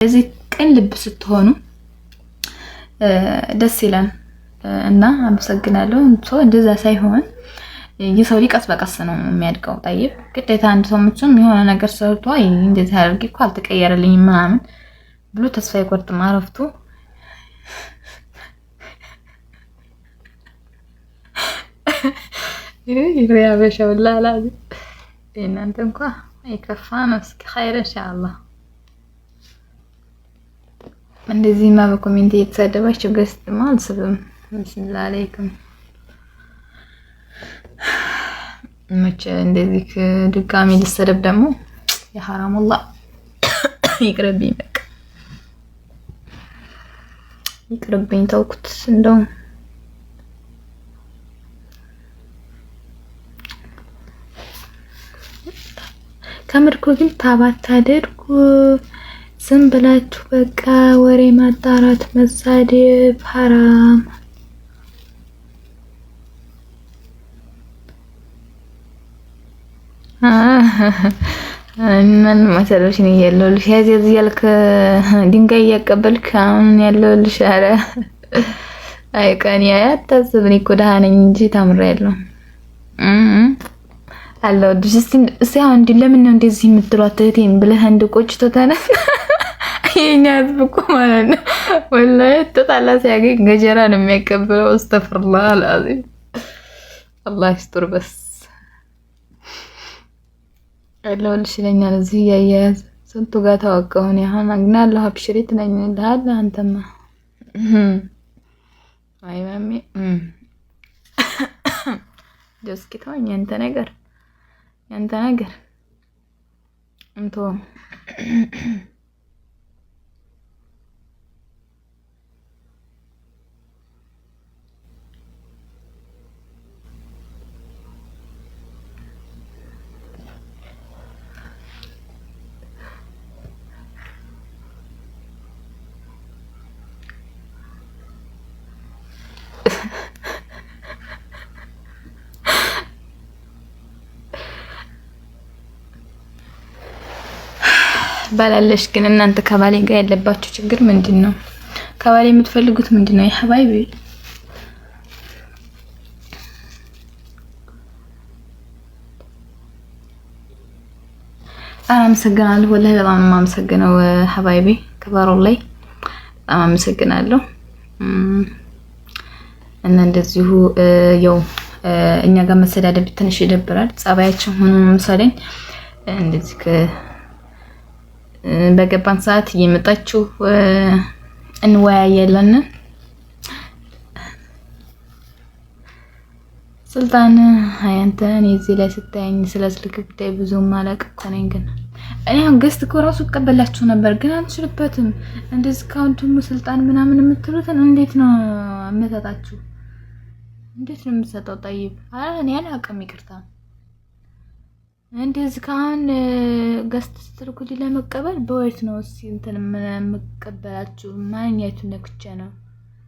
እዚህ ቅን ልብ ስትሆኑ ደስ ይላል እና አመሰግናለሁ። እንደዛ ሳይሆን የሰው ልጅ ቀስ በቀስ ነው የሚያድገው። طيب ግዴታ አንድ ሰው ምንም የሆነ ነገር ሰርቶ አይ እንደዚህ አድርጌ እኮ አልተቀየረልኝም ምናምን ብሎ ተስፋ ይቆርጥም። አረፍቱ ይሪያ በሻውላ ላዚ እናንተ እንኳን አይከፋም። እስኪ خير ان شاء الله። እንደዚህማ በኮሜንት እየተሳደባችሁ ገስት ማልስብም ቢስሚላህ አለይኩም መቼ እንደዚህ ድጋሚ ልሰደብ ደግሞ የሐራም والله ይቅርብኝ፣ በቃ ይቅርብኝ፣ ተውኩት። እንደው ከምርኮ ግን ታባት አድርጉ ዝም ብላችሁ በቃ ወሬ ማጣራት መሳደብ ሐራም። ምን ማሰሎሽ ነው ያለውልሽ? ያዚህ ያልክ ድንጋይ ያቀበልክ አሁን ያለውልሽ። አረ አይቀን ያታስብኝ እኮ ደሃ ነኝ እንጂ ታምራለሁ አለው። እስቲ አሁን እንዴ ለምን ነው እንደዚህ የምትሏት እህቴን ብለህ አንድ ቆጭቶ ተነስ። የኛ ህዝብ እኮ ማለት ነው ወላሂ ተጣላ ሲያገኝ ገጀራ ነው የሚያቀብለው። አስተፍርላህ አልዓዚም አላህ ይስጥር። በስ አለውልሽ ለኛል እዚህ ያያዝ ስንቱ ጋር ታወቀውን ያሁን አግናለሁ። አብሽሪት ነኝ ለሃላ አንተማ አይ ማሚ ጀስኪ ተወኝ። ያንተ ነገር እንቶ ባላለሽ ግን እናንተ ከባሌ ጋር ያለባችሁ ችግር ምንድነው? ከባሌ የምትፈልጉት ምንድነው? ያ ሐባይቢ አመሰግናለሁ። ወላሂ በጣም አመሰግናለሁ ሐባይቢ ከበሩላይ በጣም አመሰግናለሁ። እና እንደዚሁ ያው እኛ ጋር መሰዳደብ ትንሽ ይደብራል። ጸባያችን ሆኖ መሰለኝ እንደዚህ በገባን ሰዓት እየመጣችሁ እንወያያለን። ሱልጣን አያንተን እዚህ ላይ ስታየኝ ስለ ስልክ ጉዳይ ብዙም ማለቅ እኮ ነኝ። ግን እኔ አሁን ገስት እኮ ራሱ ተቀበላችሁ ነበር ግን አንችልበትም። እንደዚህ ካውንቱም ሱልጣን ምናምን የምትሉትን እንዴት ነው አመጣጣችሁ? እንዴት ነው የምትሰጠው? طيب እኔ አላውቅም፣ ይቅርታ። እንደዚህ ካሁን ገስት ስትልኩልኝ ለመቀበል በወይት ነው እንትን የምቀበላችሁ? ማንኛቱን ነክቼ ነው?